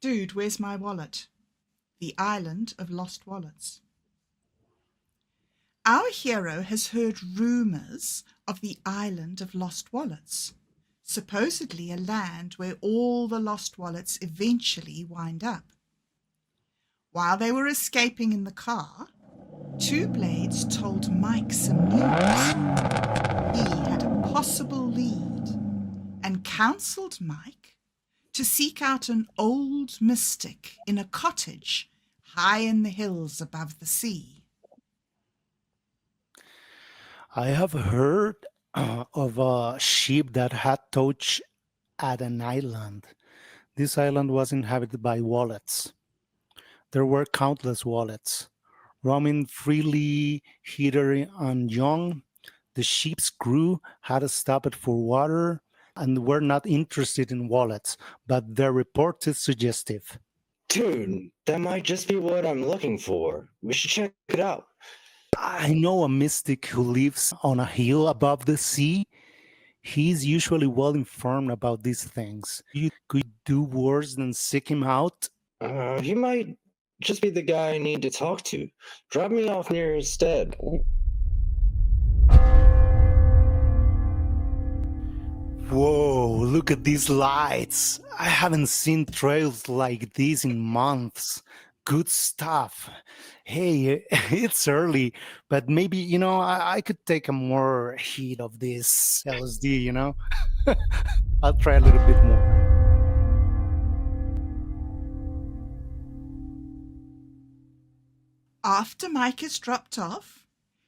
Dude, Where's My Wallet? The Island of Lost Wallets. Our hero has heard rumours of the Island of Lost Wallets, supposedly a land where all the lost wallets eventually wind up. While they were escaping in the car, Two Blades told Mike some news. He had a possible lead and counselled Mike to seek out an old mystic in a cottage high in the hills above the sea. I have heard of a ship that had touched at an island. This island was inhabited by wallets. There were countless wallets, roaming freely hither and yon. The ship's crew had stopped for water and were not interested in wallets, but their report is suggestive. Dude, that might just be what I'm looking for. We should check it out. I know a mystic who lives on a hill above the sea. He's usually well informed about these things. You could do worse than seek him out. He might just be the guy I need to talk to. Drop me off near his stead. Whoa, look at these lights. I haven't seen trails like these in months. Good stuff. Hey, it's early, but maybe, I could take a more heat of this LSD, I'll try a little bit more. After Mike is dropped off,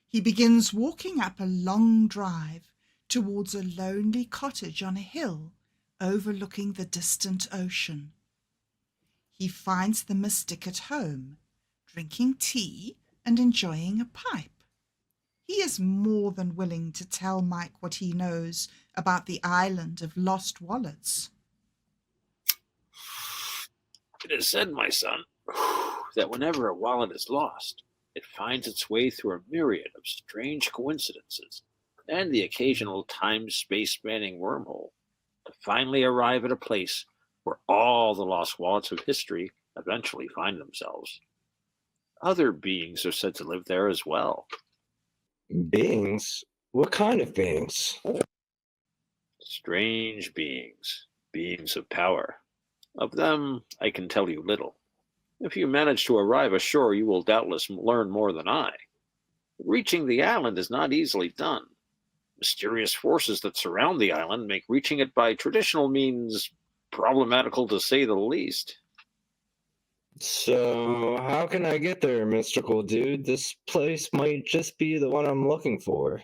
he begins walking up a long drive towards a lonely cottage on a hill overlooking the distant ocean. He finds the mystic at home, drinking tea and enjoying a pipe. He is more than willing to tell Mike what he knows about the island of lost wallets. It is said, my son, that whenever a wallet is lost, it finds its way through a myriad of strange coincidences and the occasional time-space spanning wormhole to finally arrive at a place where all the lost wallets of history eventually find themselves. Other beings are said to live there as well. Beings? What kind of beings? Strange beings, beings of power. Of them, I can tell you little. If you manage to arrive ashore, you will doubtless learn more than I. Reaching the island is not easily done. Mysterious forces that surround the island make reaching it by traditional means problematical, to say the least. So, how can I get there, mystical dude? This place might just be the one I'm looking for.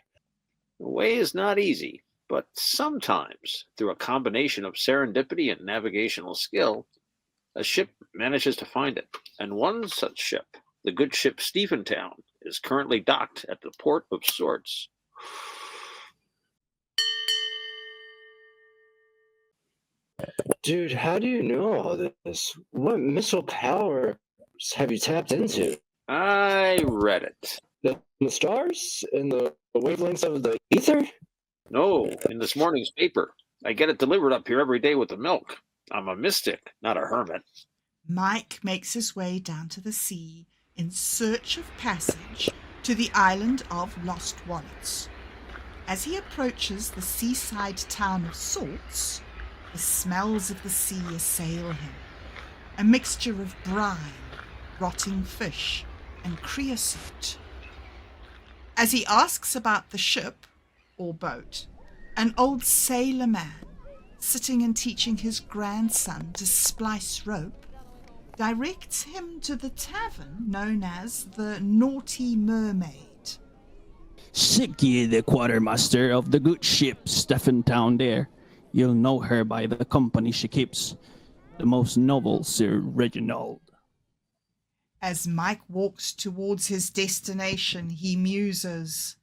The way is not easy, but sometimes, through a combination of serendipity and navigational skill, a ship manages to find it. And one such ship, the good ship Stephentown, is currently docked at the port of Swords. Dude, how do you know all this? What missile powers have you tapped into? I read it. The stars? In the wavelengths of the ether? No, in this morning's paper. I get it delivered up here every day with the milk. I'm a mystic, not a hermit. Mike makes his way down to the sea in search of passage to the island of lost wallets. As he approaches the seaside town of Swords, the smells of the sea assail him, a mixture of brine, rotting fish, and creosote. As he asks about the ship, or boat, an old sailor man, sitting and teaching his grandson to splice rope, directs him to the tavern known as the Naughty Mermaid. Seek ye the quartermaster of the good ship Stephentown there. You'll know her by the company she keeps, the most noble Sir Reginald. As Mike walks towards his destination, he muses,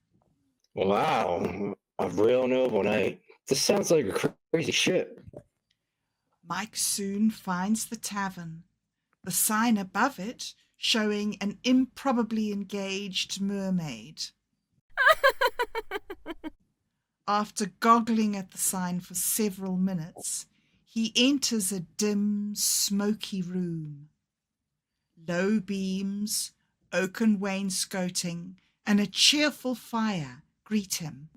Wow, a real noble knight. This sounds like a crazy ship. Mike soon finds the tavern, the sign above it showing an improbably engaged mermaid. After goggling at the sign for several minutes, he enters a dim, smoky room. Low beams, oaken wainscoting, and a cheerful fire greet him.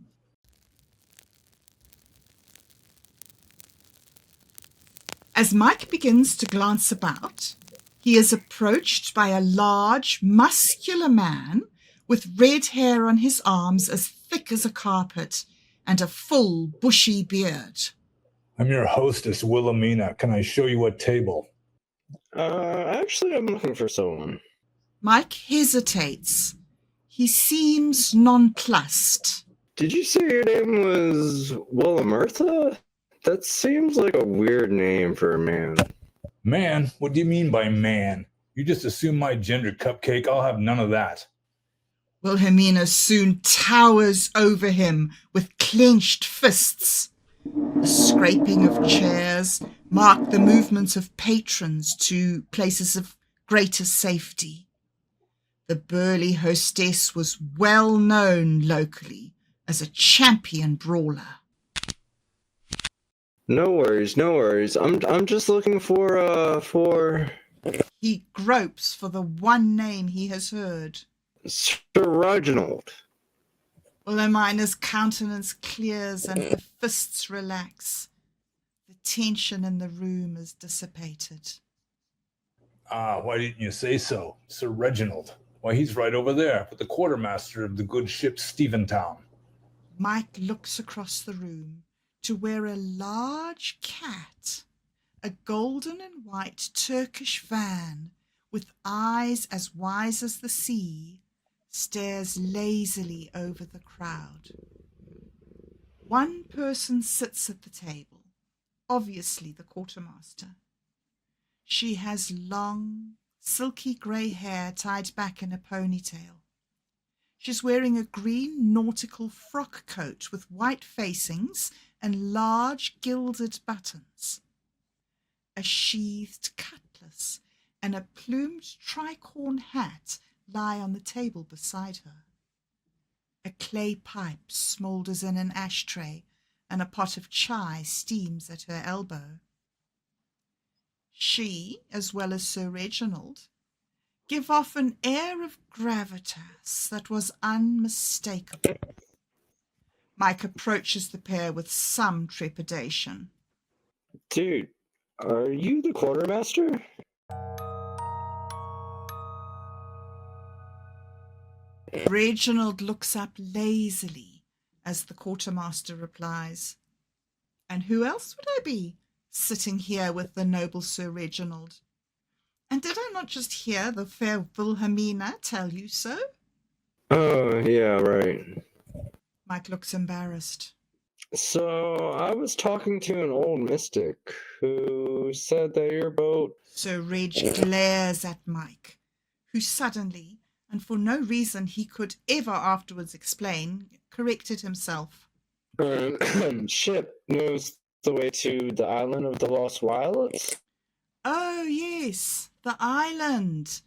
As Mike begins to glance about, he is approached by a large, muscular man with red hair on his arms as thick as a carpet and a full, bushy beard. I'm your hostess, Wilhelmina. Can I show you a table? Actually, I'm looking for someone. Mike hesitates. He seems nonplussed. Did you say your name was Wilhelmina? That seems like a weird name for a man. Man? What do you mean by man? You just assume my gender, Cupcake. I'll have none of that. Wilhelmina soon towers over him with clenched fists. The scraping of chairs mark the movements of patrons to places of greater safety. The burly hostess was well known locally as a champion brawler. No worries, no worries. I'm just looking for He gropes for the one name he has heard. Sir Reginald. Wilhelmina's countenance clears and her fists relax. The tension in the room is dissipated. Why didn't you say so? Sir Reginald. Why, he's right over there with the quartermaster of the good ship Steventown. Mike looks across the room to where a large cat, a golden and white Turkish van with eyes as wise as the sea, stares lazily over the crowd. One person sits at the table, obviously the quartermaster. She has long, silky grey hair tied back in a ponytail. She's wearing a green nautical frock coat with white facings and large gilded buttons. A sheathed cutlass and a plumed tricorn hat lie on the table beside her. A clay pipe smoulders in an ashtray, and a pot of chai steams at her elbow. She, as well as Sir Reginald, give off an air of gravitas that was unmistakable. Mike approaches the pair with some trepidation. Dude, are you the quartermaster? Reginald looks up lazily as the quartermaster replies, "And who else would I be, sitting here with the noble Sir Reginald? And did I not just hear the fair Wilhelmina tell you so?" Oh, yeah, right. Mike looks embarrassed. So, I was talking to an old mystic who said that your boat... Sir Reg glares at Mike, who suddenly, and for no reason he could ever afterwards explain, corrected himself. ship knows the way to the island of the Lost Violets? Oh, yes, the island.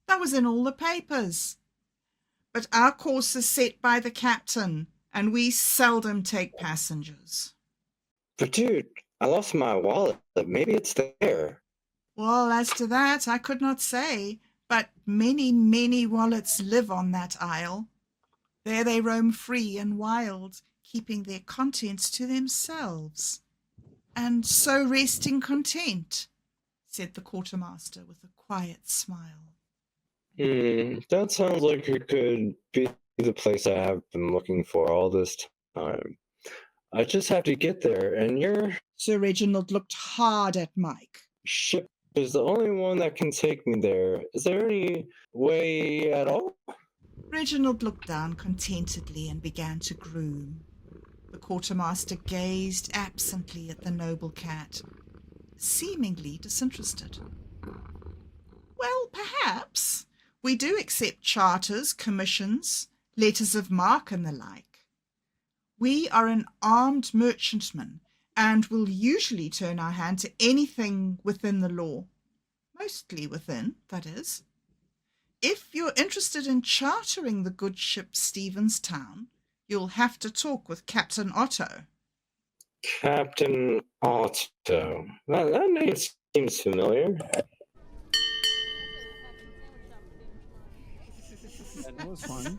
That was in all the papers. But our course is set by the captain, and we seldom take passengers. But dude, I lost my wallet. Maybe it's there. Well, as to that, I could not say, but many, many wallets live on that isle. There they roam free and wild, keeping their contents to themselves. And so resting content, said the quartermaster with a quiet smile. That sounds like it could be the place I have been looking for all this time. I just have to get there, and your Sir Reginald looked hard at Mike. ship is the only one that can take me there. Is there any way at all? Reginald looked down contentedly and began to groom. The quartermaster gazed absently at the noble cat, seemingly disinterested. Well, perhaps. We do accept charters, commissions, letters of marque and the like. We are an armed merchantman and will usually turn our hand to anything within the law. Mostly within, that is. If you're interested in chartering the good ship Stevenstown, you'll have to talk with Captain Otto. Captain Otto. That name seems familiar. That was fun.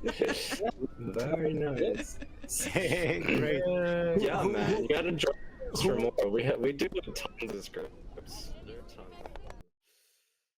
Very nice. Great. Yeah, man, you gotta join us for more. We do have tons of scripts.